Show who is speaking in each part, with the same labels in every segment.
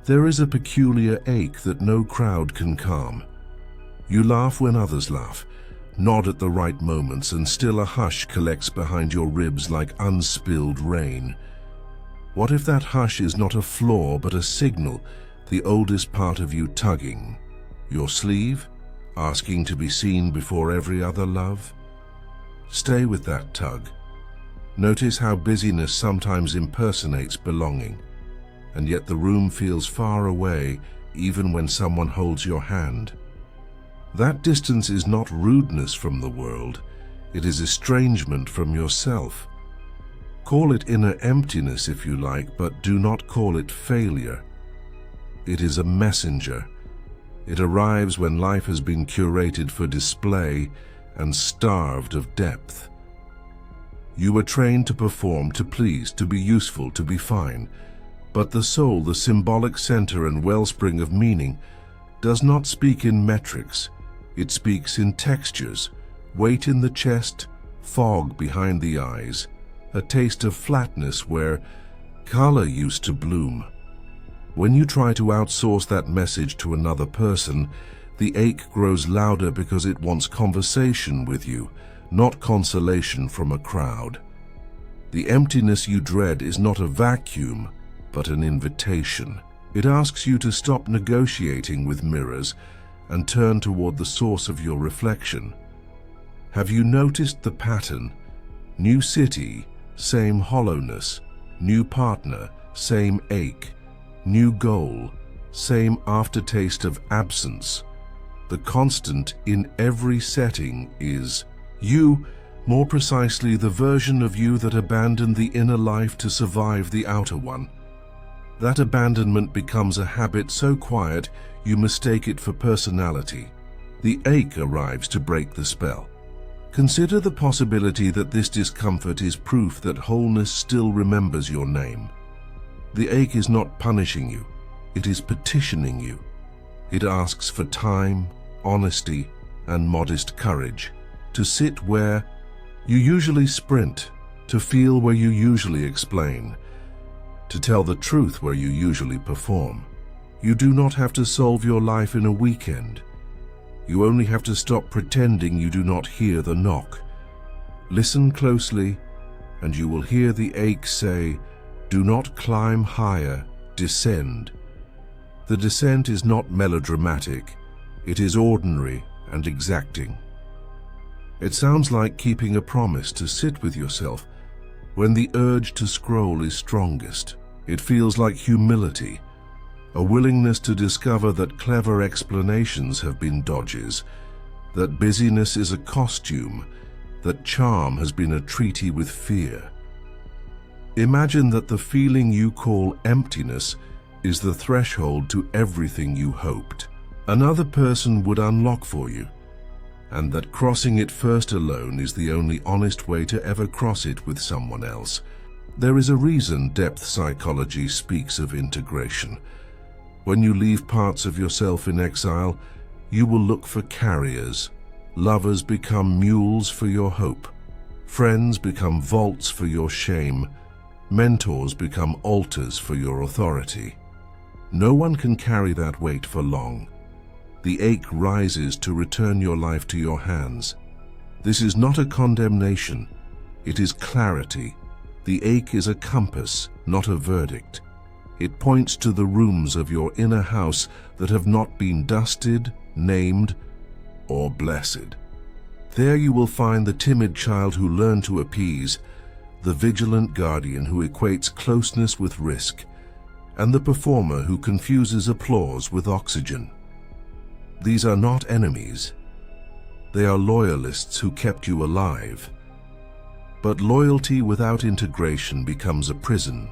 Speaker 1: There is a peculiar ache that no crowd can calm. You laugh when others laugh, nod at the right moments, and still a hush collects behind your ribs like unspilled rain. What if that hush is not a flaw but a signal, the oldest part of you tugging? Your sleeve, asking to be seen before every other love? Stay with that tug. Notice how busyness sometimes impersonates belonging, and yet the room feels far away even when someone holds your hand. That distance is not rudeness from the world, it is estrangement from yourself. Call it inner emptiness if you like, but do not call it failure. It is a messenger. It arrives when life has been curated for display and starved of depth. You were trained to perform, to please, to be useful, to be fine. But the soul, the symbolic center and wellspring of meaning, does not speak in metrics. It speaks in textures, weight in the chest, fog behind the eyes, a taste of flatness where color used to bloom. When you try to outsource that message to another person, the ache grows louder because it wants conversation with you, not consolation from a crowd. The emptiness you dread is not a vacuum, but an invitation. It asks you to stop negotiating with mirrors and turn toward the source of your reflection. Have you noticed the pattern? New city, same hollowness. New partner, same ache. New goal, same aftertaste of absence. The constant in every setting is you, more precisely the version of you that abandoned the inner life to survive the outer one. That abandonment becomes a habit so quiet you mistake it for personality. The ache arrives to break the spell. Consider the possibility that this discomfort is proof that wholeness still remembers your name. The ache is not punishing you, it is petitioning you. It asks for time, honesty, and modest courage, to sit where you usually sprint, to feel where you usually explain, to tell the truth where you usually perform. You do not have to solve your life in a weekend. You only have to stop pretending you do not hear the knock. Listen closely, and you will hear the ache say, "Do not climb higher, descend." The descent is not melodramatic, it is ordinary and exacting. It sounds like keeping a promise to sit with yourself when the urge to scroll is strongest. It feels like humility, a willingness to discover that clever explanations have been dodges, that busyness is a costume, that charm has been a treaty with fear. Imagine that the feeling you call emptiness is the threshold to everything you hoped another person would unlock for you, and that crossing it first alone is the only honest way to ever cross it with someone else. There is a reason depth psychology speaks of integration. When you leave parts of yourself in exile, you will look for carriers. Lovers become mules for your hope. Friends become vaults for your shame. Mentors become altars for your authority. No one can carry that weight for long. The ache rises to return your life to your hands. This is not a condemnation, it is clarity. The ache is a compass, not a verdict. It points to the rooms of your inner house that have not been dusted, named, or blessed. There you will find the timid child who learned to appease, the vigilant guardian who equates closeness with risk, and the performer who confuses applause with oxygen. These are not enemies. They are loyalists who kept you alive. But loyalty without integration becomes a prison.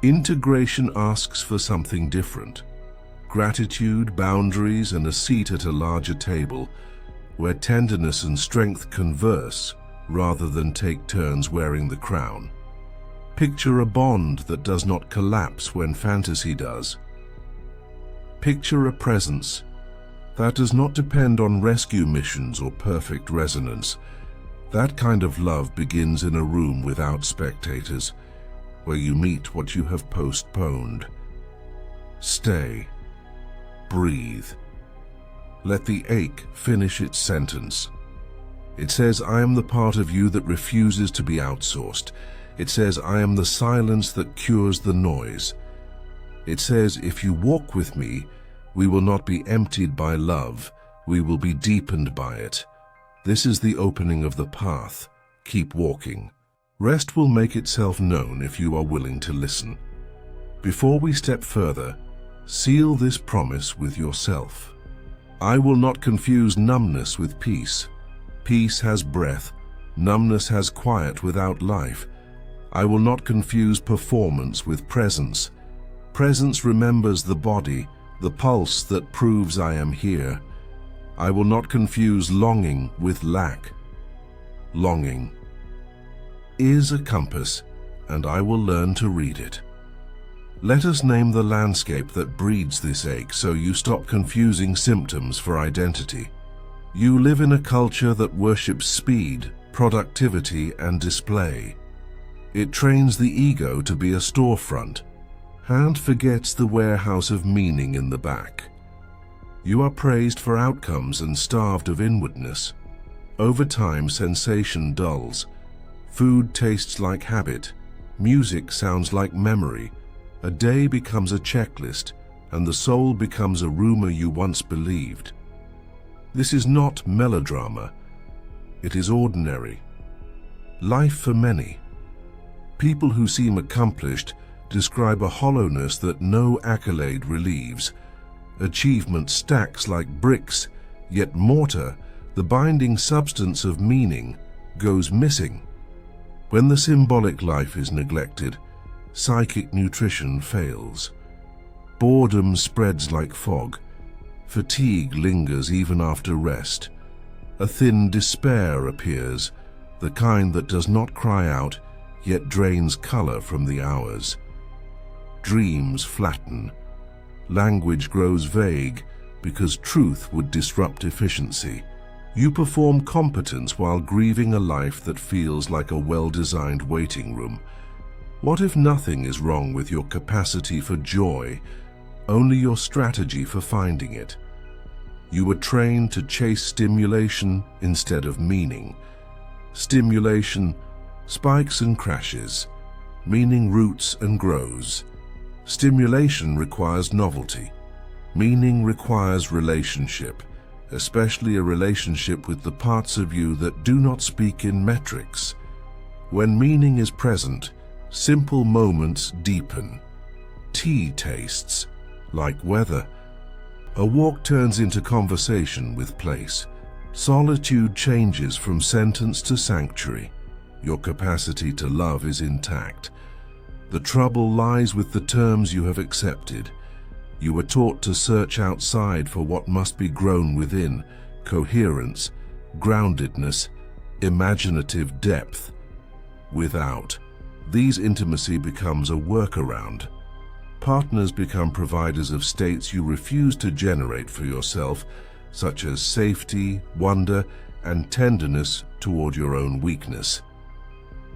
Speaker 1: Integration asks for something different. Gratitude, boundaries, and a seat at a larger table where tenderness and strength converse rather than take turns wearing the crown. Picture a bond that does not collapse when fantasy does. Picture a presence that does not depend on rescue missions or perfect resonance. That kind of love begins in a room without spectators, where you meet what you have postponed. Stay. Breathe. Let the ache finish its sentence. It says, I am the part of you that refuses to be outsourced. It says, I am the silence that cures the noise. It says, if you walk with me, we will not be emptied by love, we will be deepened by it. This is the opening of the path. Keep walking. Rest will make itself known if you are willing to listen. Before we step further, seal this promise with yourself. I will not confuse numbness with peace. Peace has breath, numbness has quiet without life. I will not confuse performance with presence. Presence remembers the body, the pulse that proves I am here. I will not confuse longing with lack. Longing is a compass, and I will learn to read it. Let us name the landscape that breeds this ache so you stop confusing symptoms for identity. You live in a culture that worships speed, productivity, and display. It trains the ego to be a storefront and forgets the warehouse of meaning in the back. You are praised for outcomes and starved of inwardness. Over time, sensation dulls. Food tastes like habit. Music sounds like memory. A day becomes a checklist, and the soul becomes a rumor you once believed. This is not melodrama. It is ordinary. Life for many. People who seem accomplished describe a hollowness that no accolade relieves. Achievement stacks like bricks, yet mortar, the binding substance of meaning, goes missing. When the symbolic life is neglected, psychic nutrition fails. Boredom spreads like fog. Fatigue lingers even after rest. A thin despair appears, the kind that does not cry out, yet drains color from the hours. Dreams flatten. Language grows vague because truth would disrupt efficiency. You perform competence while grieving a life that feels like a well-designed waiting room. What if nothing is wrong with your capacity for joy, only your strategy for finding it? You were trained to chase stimulation instead of meaning. Stimulation spikes and crashes. Meaning roots and grows. Stimulation requires novelty. Meaning requires relationship, especially a relationship with the parts of you that do not speak in metrics. When meaning is present, simple moments deepen. Tea tastes like weather. A walk turns into conversation with place. Solitude changes from sentence to sanctuary. Your capacity to love is intact. The trouble lies with the terms you have accepted. You were taught to search outside for what must be grown within: coherence, groundedness, imaginative depth. Without these, intimacy becomes a workaround. Partners become providers of states you refuse to generate for yourself, such as safety, wonder, and tenderness toward your own weakness.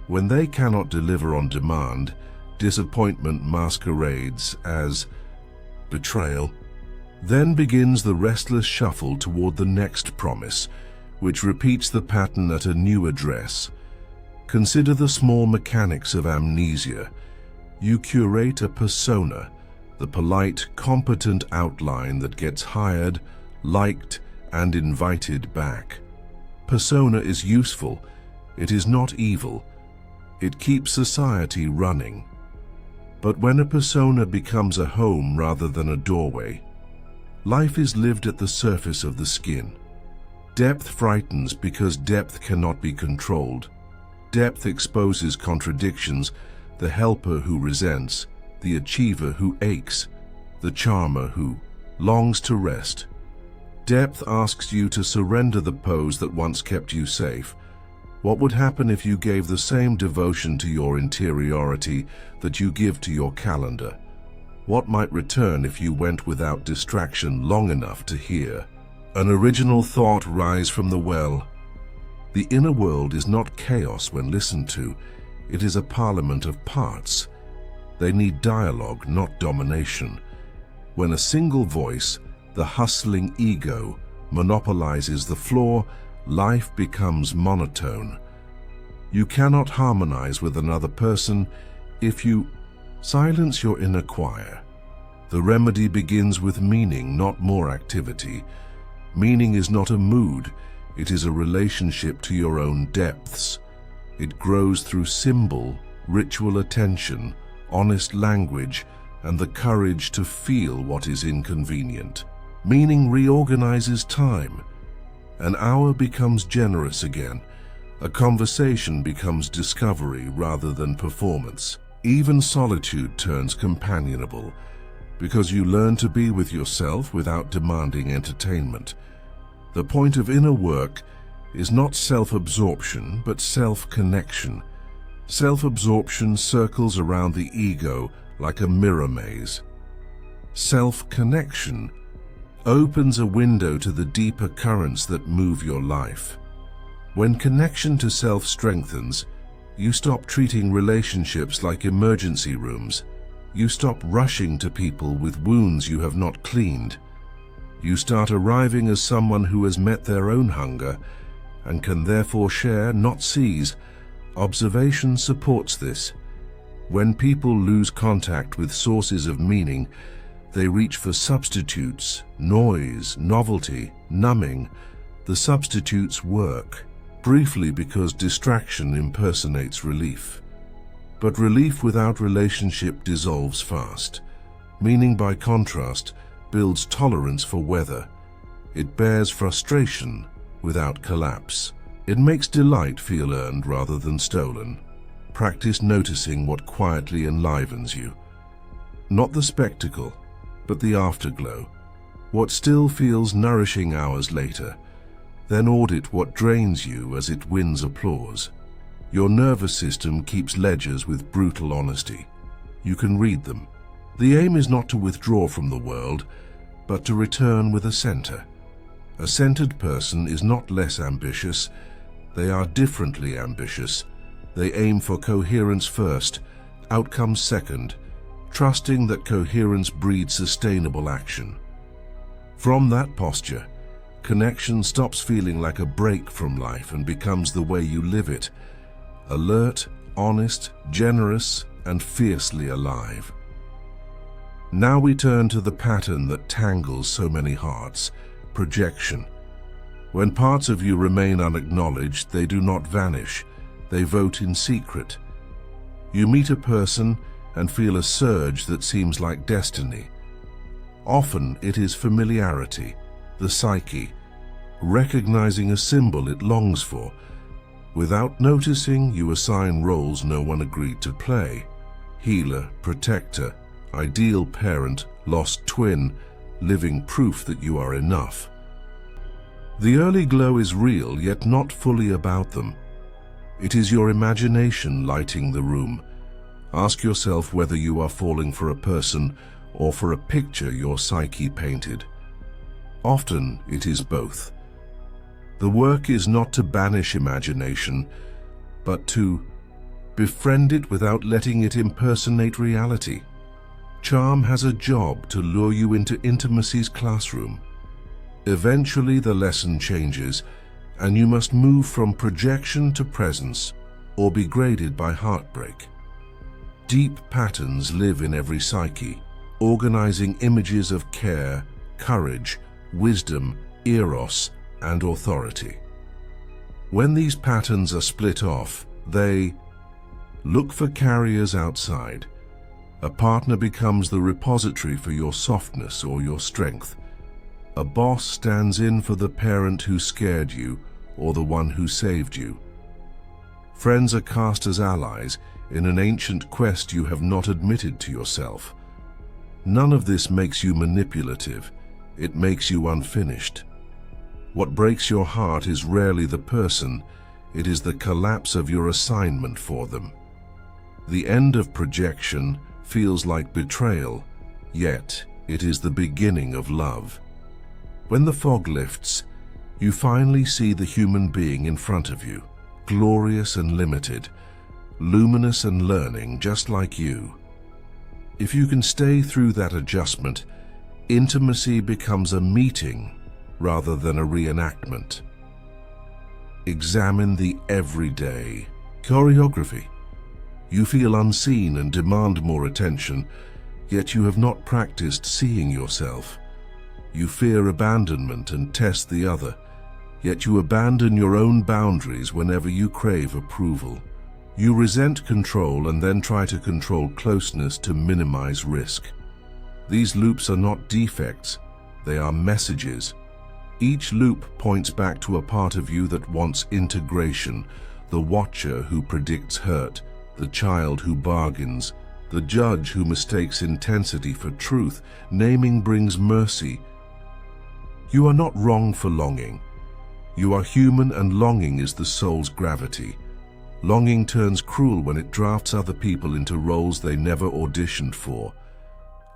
Speaker 1: When they cannot deliver on demand, disappointment masquerades as betrayal. Then begins the restless shuffle toward the next promise, which repeats the pattern at a new address. Consider the small mechanics of amnesia. You curate a persona, the polite, competent outline that gets hired, liked, and invited back. Persona is useful. It is not evil. It keeps society running. But when a persona becomes a home rather than a doorway, life is lived at the surface of the skin. Depth frightens because depth cannot be controlled. Depth exposes contradictions: the helper who resents, the achiever who aches, the charmer who longs to rest. Depth asks you to surrender the pose that once kept you safe. What would happen if you gave the same devotion to your interiority that you give to your calendar? What might return if you went without distraction long enough to hear an original thought rise from the well? The inner world is not chaos when listened to. It is a parliament of parts. They need dialogue, not domination. When a single voice, the hustling ego, monopolizes the floor, life becomes monotone. You cannot harmonize with another person if you silence your inner choir. The remedy begins with meaning, not more activity. Meaning is not a mood, it is a relationship to your own depths. It grows through symbol, ritual attention, honest language, and the courage to feel what is inconvenient. Meaning reorganizes time. An hour becomes generous again. A conversation becomes discovery rather than performance. Even solitude turns companionable, because you learn to be with yourself without demanding entertainment. The point of inner work is not self-absorption, but self-connection. Self-absorption circles around the ego like a mirror maze. Self-connection opens a window to the deeper currents that move your life. When connection to self strengthens, you stop treating relationships like emergency rooms. You stop rushing to people with wounds you have not cleaned. You start arriving as someone who has met their own hunger and can therefore share, not seize. Observation supports this. When people lose contact with sources of meaning, they reach for substitutes, noise, novelty, numbing. The substitutes work, briefly because distraction impersonates relief. But relief without relationship dissolves fast. Meaning, by contrast, builds tolerance for weather. It bears frustration without collapse. It makes delight feel earned rather than stolen. Practice noticing what quietly enlivens you. Not the spectacle, but the afterglow. What still feels nourishing hours later. Then audit what drains you as it wins applause. Your nervous system keeps ledgers with brutal honesty. You can read them. The aim is not to withdraw from the world, but to return with a center. A centered person is not less ambitious. They are differently ambitious. They aim for coherence first, outcomes second, trusting that coherence breeds sustainable action. From that posture, connection stops feeling like a break from life and becomes the way you live it. Alert, honest, generous, and fiercely alive. Now we turn to the pattern that tangles so many hearts: projection. When parts of you remain unacknowledged, they do not vanish, they vote in secret. You meet a person and feel a surge that seems like destiny. Often it is familiarity, the psyche, recognizing a symbol it longs for. Without noticing, you assign roles no one agreed to play: healer, protector, ideal parent, lost twin, living proof that you are enough. The early glow is real, yet not fully about them. It is your imagination lighting the room. Ask yourself whether you are falling for a person or for a picture your psyche painted. Often it is both. The work is not to banish imagination, but to befriend it without letting it impersonate reality. Charm has a job to lure you into intimacy's classroom. Eventually the lesson changes, and you must move from projection to presence, or be graded by heartbreak. Deep patterns live in every psyche, organizing images of care, courage, wisdom, eros, and authority. When these patterns are split off, they look for carriers outside. A partner becomes the repository for your softness or your strength. A boss stands in for the parent who scared you or the one who saved you. Friends are cast as allies in an ancient quest you have not admitted to yourself. None of this makes you manipulative. It makes you unfinished. What breaks your heart is rarely the person, it is the collapse of your assignment for them. The end of projection feels like betrayal, yet it is the beginning of love. When the fog lifts, you finally see the human being in front of you, glorious and limited, luminous and learning just like you. If you can stay through that adjustment, Intimacy becomes a meeting rather than a reenactment. Examine the everyday choreography. You feel unseen and demand more attention, yet you have not practiced seeing yourself. You fear abandonment and test the other, yet you abandon your own boundaries whenever you crave approval. You resent control and then try to control closeness to minimize risk. These loops are not defects, they are messages. Each loop points back to a part of you that wants integration, the watcher who predicts hurt, the child who bargains, the judge who mistakes intensity for truth. Naming brings mercy. You are not wrong for longing. You are human, and longing is the soul's gravity. Longing turns cruel when it drafts other people into roles they never auditioned for.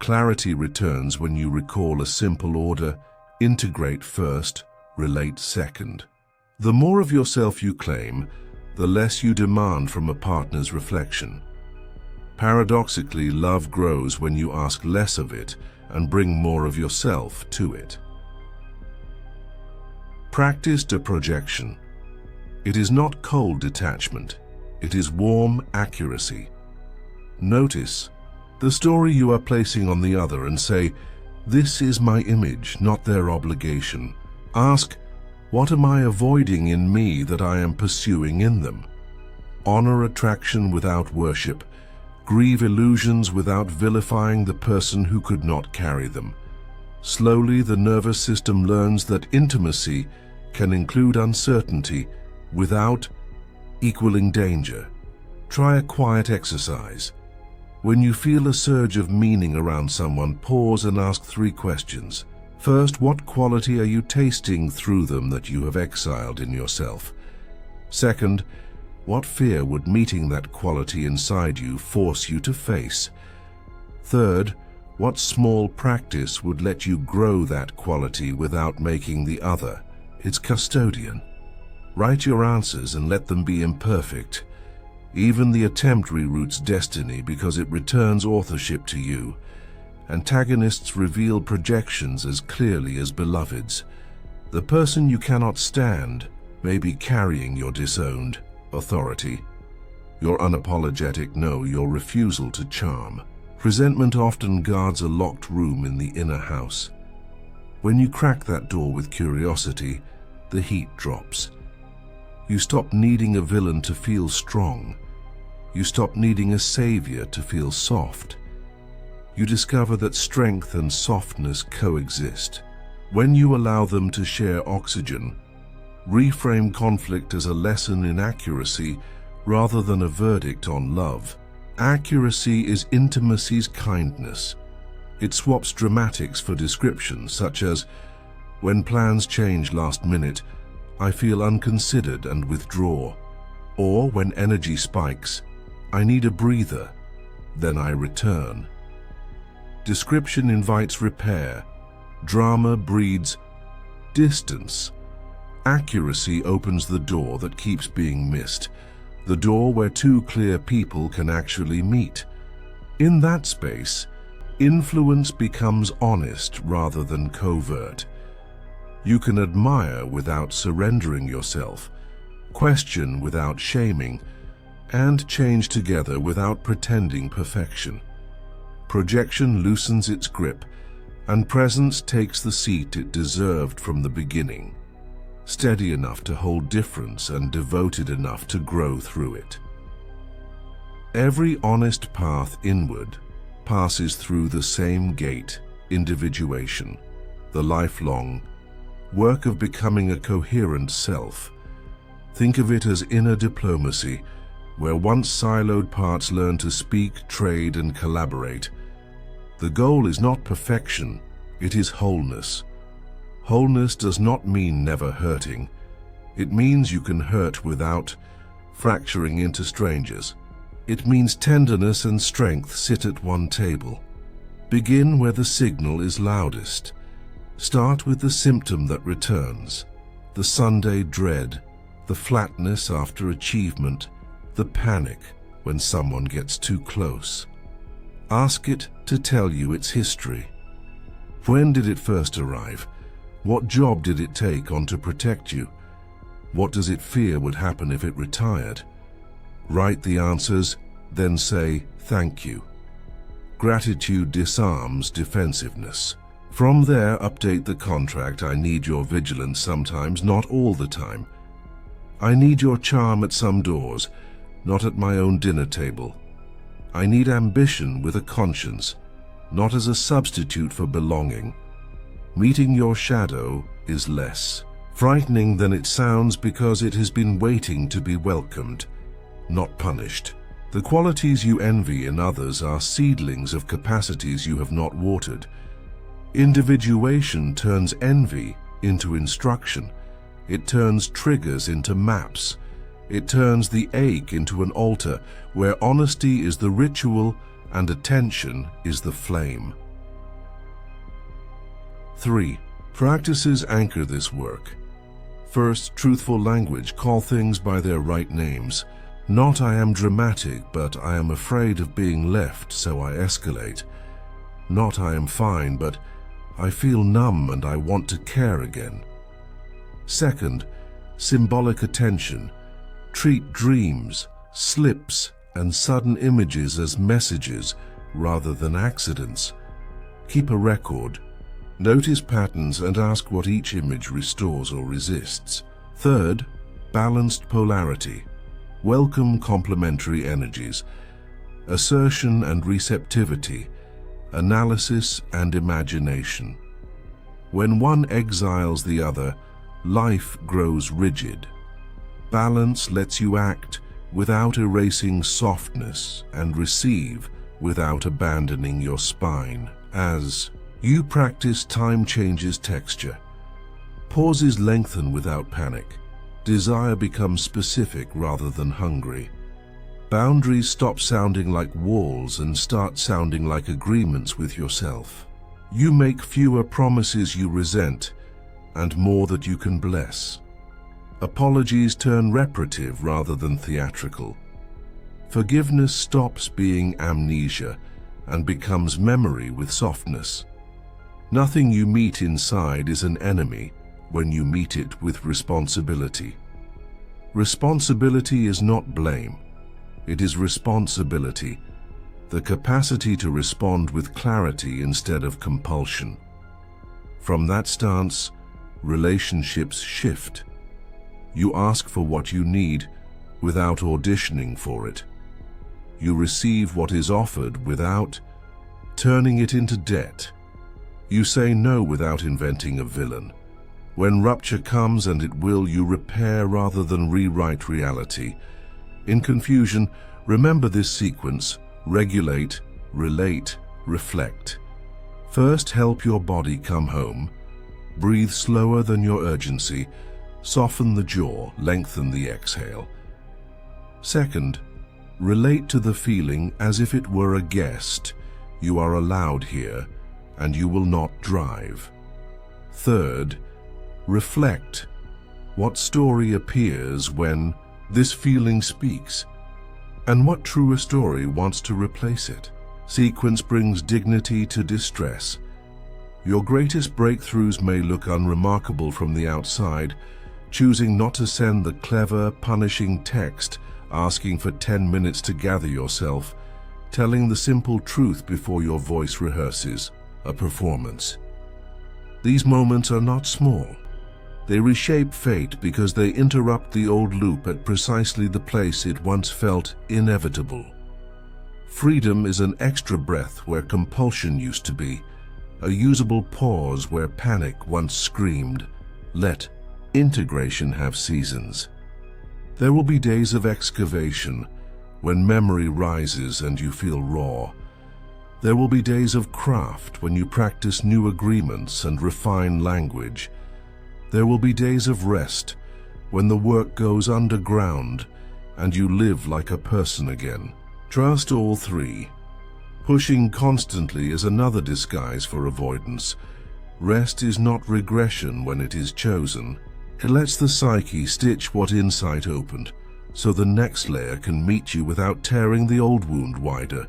Speaker 1: Clarity returns when you recall a simple order: integrate first, relate second. The more of yourself you claim, the less you demand from a partner's reflection. Paradoxically, love grows when you ask less of it and bring more of yourself to it. Practice projection. It is not cold detachment, it is warm accuracy. Notice the story you are placing on the other and say, "This is my image, not their obligation." Ask, "What am I avoiding in me that I am pursuing in them?" Honor attraction without worship. Grieve illusions without vilifying the person who could not carry them. Slowly, the nervous system learns that intimacy can include uncertainty without equaling danger. Try a quiet exercise. When you feel a surge of meaning around someone, pause and ask 3 questions. First, what quality are you tasting through them that you have exiled in yourself? Second, what fear would meeting that quality inside you force you to face? Third, what small practice would let you grow that quality without making the other its custodian? Write your answers and let them be imperfect. Even the attempt reroutes destiny because it returns authorship to you. Antagonists reveal projections as clearly as beloveds. The person you cannot stand may be carrying your disowned authority, your unapologetic no, your refusal to charm. Resentment often guards a locked room in the inner house. When you crack that door with curiosity, the heat drops. You stop needing a villain to feel strong. You stop needing a savior to feel soft. You discover that strength and softness coexist. When you allow them to share oxygen, reframe conflict as a lesson in accuracy rather than a verdict on love. Accuracy is intimacy's kindness. It swaps dramatics for descriptions such as, "When plans change last minute, I feel unconsidered and withdraw." Or when energy spikes, "I need a breather, then I return." Description invites repair. Drama breeds distance. Accuracy opens the door that keeps being missed, the door where 2 clear people can actually meet. In that space, influence becomes honest rather than covert. You can admire without surrendering yourself, question without shaming, and change together without pretending perfection. Projection loosens its grip, and presence takes the seat it deserved from the beginning, steady enough to hold difference and devoted enough to grow through it. Every honest path inward passes through the same gate, individuation, the lifelong work of becoming a coherent self. Think of it as inner diplomacy, where once siloed parts learn to speak, trade, and collaborate. The goal is not perfection, it is wholeness. Wholeness does not mean never hurting. It means you can hurt without fracturing into strangers. It means tenderness and strength sit at one table. Begin where the signal is loudest. Start with the symptom that returns, the Sunday dread, the flatness after achievement, the panic when someone gets too close. Ask it to tell you its history. When did it first arrive? What job did it take on to protect you? What does it fear would happen if it retired? Write the answers, then say thank you. Gratitude disarms defensiveness. From there, update the contract. I need your vigilance sometimes, not all the time. I need your charm at some doors, not at my own dinner table. I need ambition with a conscience, not as a substitute for belonging. Meeting your shadow is less frightening than it sounds because it has been waiting to be welcomed, not punished. The qualities you envy in others are seedlings of capacities you have not watered. Individuation turns envy into instruction. It turns triggers into maps. It turns the ache into an altar where honesty is the ritual and attention is the flame. 3. Practices anchor this work. First, truthful language. Call things by their right names. Not I am dramatic, but I am afraid of being left, so I escalate. Not I am fine, but I feel numb and I want to care again. Second, symbolic attention. Treat dreams, slips, and sudden images as messages rather than accidents. Keep a record. Notice patterns and ask what each image restores or resists. Third, balanced polarity. Welcome complementary energies. Assertion and receptivity. Analysis and imagination. When one exiles the other, life grows rigid. Balance lets you act without erasing softness and receive without abandoning your spine. As you practice, time changes texture. Pauses lengthen without panic. Desire becomes specific rather than hungry. Boundaries stop sounding like walls and start sounding like agreements with yourself. You make fewer promises you resent and more that you can bless. Apologies turn reparative rather than theatrical. Forgiveness stops being amnesia and becomes memory with softness. Nothing you meet inside is an enemy when you meet it with responsibility. Responsibility is not blame. It is responsibility, the capacity to respond with clarity instead of compulsion. From that stance, relationships shift. You ask for what you need without auditioning for it. You receive what is offered without turning it into debt. You say no without inventing a villain. When rupture comes, and it will, you repair rather than rewrite reality. In confusion, remember this sequence: regulate, relate, reflect. First, help your body come home. Breathe slower than your urgency. Soften the jaw, lengthen the exhale. Second, relate to the feeling as if it were a guest. You are allowed here, and you will not drive. Third, reflect. What story appears when this feeling speaks, and what truer story wants to replace it? Sequence brings dignity to distress. Your greatest breakthroughs may look unremarkable from the outside, choosing not to send the clever, punishing text, asking for 10 minutes to gather yourself, telling the simple truth before your voice rehearses a performance. These moments are not small. They reshape fate because they interrupt the old loop at precisely the place it once felt inevitable. Freedom is an extra breath where compulsion used to be, a usable pause where panic once screamed. Let integration have seasons. There will be days of excavation, when memory rises and you feel raw. There will be days of craft when you practice new agreements and refine language. There will be days of rest when the work goes underground and you live like a person again. Trust all three. Pushing constantly is another disguise for avoidance. Rest is not regression when it is chosen. It lets the psyche stitch what insight opened, so the next layer can meet you without tearing the old wound wider.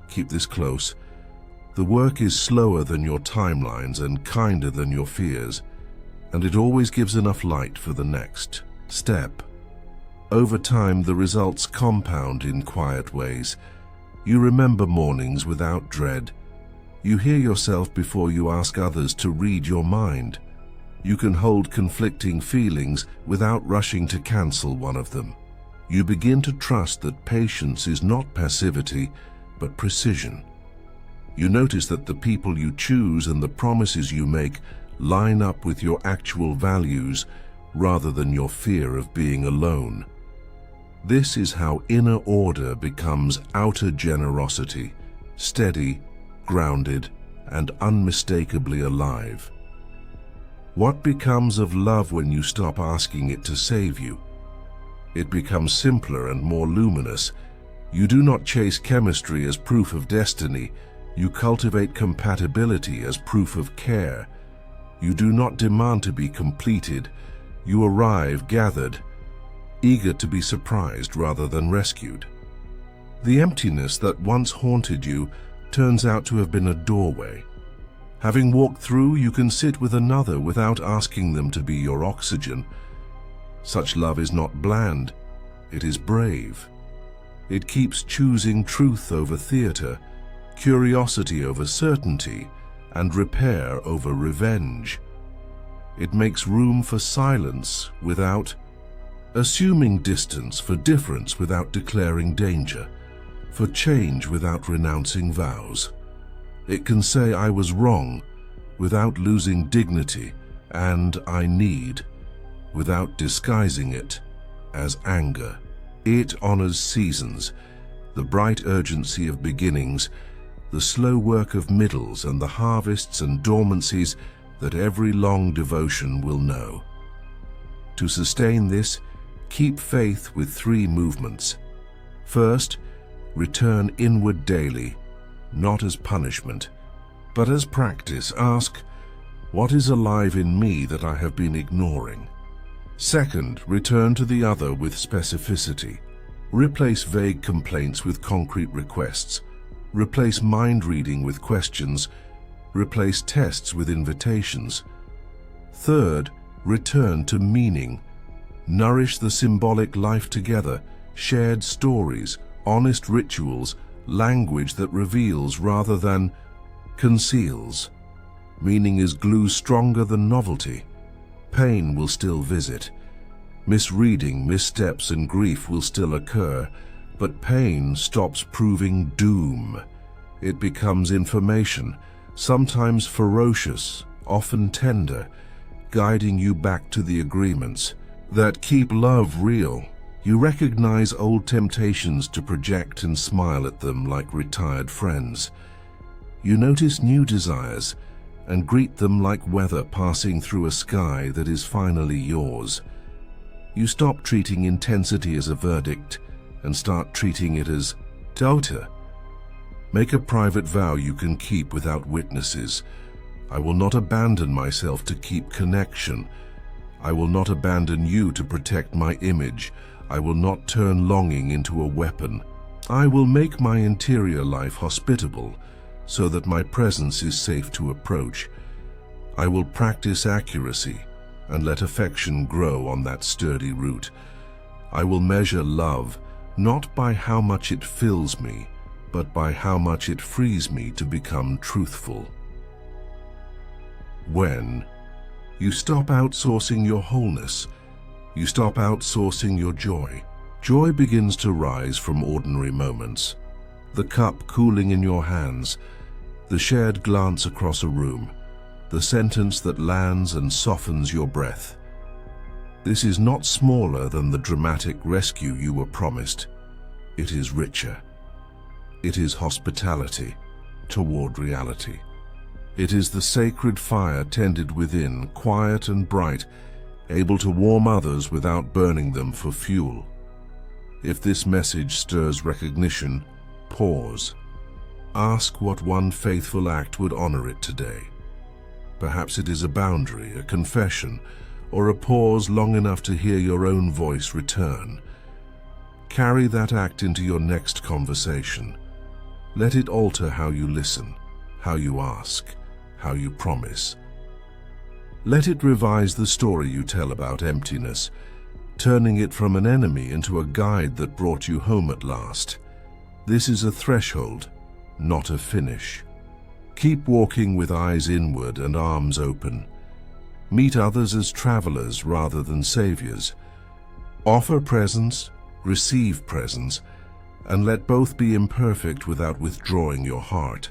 Speaker 1: Keep this close. The work is slower than your timelines and kinder than your fears, and it always gives enough light for the next step. Over time, the results compound in quiet ways. You remember mornings without dread. You hear yourself before you ask others to read your mind. You can hold conflicting feelings without rushing to cancel one of them. You begin to trust that patience is not passivity, but precision. You notice that the people you choose and the promises you make line up with your actual values rather than your fear of being alone. This is how inner order becomes outer generosity, steady, grounded, and unmistakably alive. What becomes of love when you stop asking it to save you? It becomes simpler and more luminous. You do not chase chemistry as proof of destiny. You cultivate compatibility as proof of care. You do not demand to be completed. You arrive gathered, eager to be surprised rather than rescued. The emptiness that once haunted you turns out to have been a doorway. Having walked through, you can sit with another without asking them to be your oxygen. Such love is not bland, it is brave. It keeps choosing truth over theater, curiosity over certainty, and repair over revenge. It makes room for silence without assuming distance, for difference without declaring danger, for change without renouncing vows. It can say I was wrong without losing dignity, and I need without disguising it as anger. It honors seasons, the bright urgency of beginnings, the slow work of middles, and the harvests and dormancies that every long devotion will know. To sustain this, keep faith with 3 movements. First, return inward daily, not as punishment, but as practice. Ask, what is alive in me that I have been ignoring? Second, return to the other with specificity. Replace vague complaints with concrete requests. Replace mind reading with questions. Replace tests with invitations. Third, return to meaning. Nourish the symbolic life together, shared stories, honest rituals, language that reveals rather than conceals. Meaning is glue stronger than novelty. Pain will still visit. Misreading, missteps, and grief will still occur, but pain stops proving doom. It becomes information, sometimes ferocious, often tender, guiding you back to the agreements that keep love real. You recognize old temptations to project and smile at them like retired friends. You notice new desires and greet them like weather passing through a sky that is finally yours. You stop treating intensity as a verdict and start treating it as daughter. Make a private vow you can keep without witnesses. I will not abandon myself to keep connection. I will not abandon you to protect my image. I will not turn longing into a weapon. I will make my interior life hospitable so that my presence is safe to approach. I will practice accuracy and let affection grow on that sturdy root. I will measure love not by how much it fills me, but by how much it frees me to become truthful. When you stop outsourcing your wholeness, you stop outsourcing your joy. Joy begins to rise from ordinary moments. The cup cooling in your hands, the shared glance across a room, the sentence that lands and softens your breath. This is not smaller than the dramatic rescue you were promised. It is richer. It is hospitality toward reality. It is the sacred fire tended within, quiet and bright, able to warm others without burning them for fuel. If this message stirs recognition, pause. Ask what one faithful act would honor it today. Perhaps it is a boundary, a confession, or a pause long enough to hear your own voice return. Carry that act into your next conversation. Let it alter how you listen, how you ask, how you promise. Let it revise the story you tell about emptiness, turning it from an enemy into a guide that brought you home at last. This is a threshold, not a finish. Keep walking with eyes inward and arms open. Meet others as travelers rather than saviors. Offer presence, receive presence, and let both be imperfect without withdrawing your heart.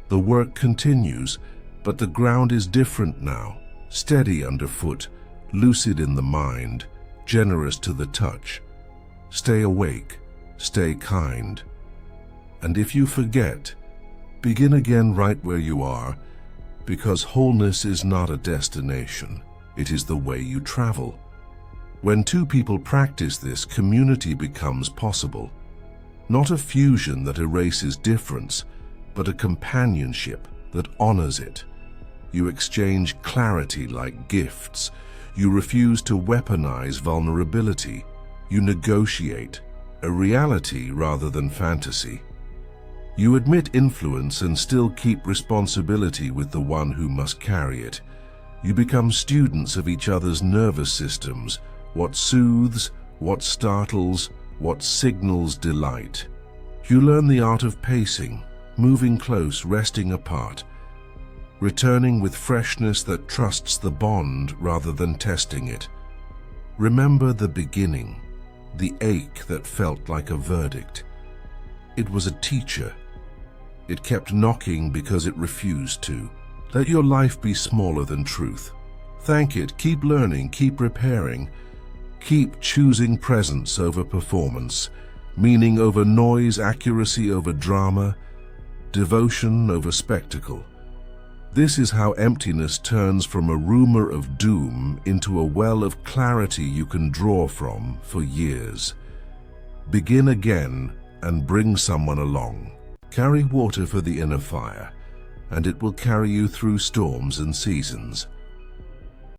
Speaker 1: The work continues, but the ground is different now, steady underfoot, lucid in the mind, generous to the touch. Stay awake, stay kind. And if you forget, begin again right where you are, because wholeness is not a destination, it is the way you travel. When two people practice this, community becomes possible. Not a fusion that erases difference, but a companionship that honors it. You exchange clarity like gifts. You refuse to weaponize vulnerability. You negotiate, a reality rather than fantasy. You admit influence and still keep responsibility with the one who must carry it. You become students of each other's nervous systems, what soothes, what startles, what signals delight. You learn the art of pacing, moving close, resting apart, returning with freshness that trusts the bond rather than testing it. Remember the beginning, the ache that felt like a verdict. It was a teacher. It kept knocking because it refused to. Let your life be smaller than truth. Thank it, keep learning, keep repairing. Keep choosing presence over performance, meaning over noise, accuracy over drama, devotion over spectacle. This is how emptiness turns from a rumor of doom into a well of clarity you can draw from for years. Begin again and bring someone along. Carry water for the inner fire, and it will carry you through storms and seasons.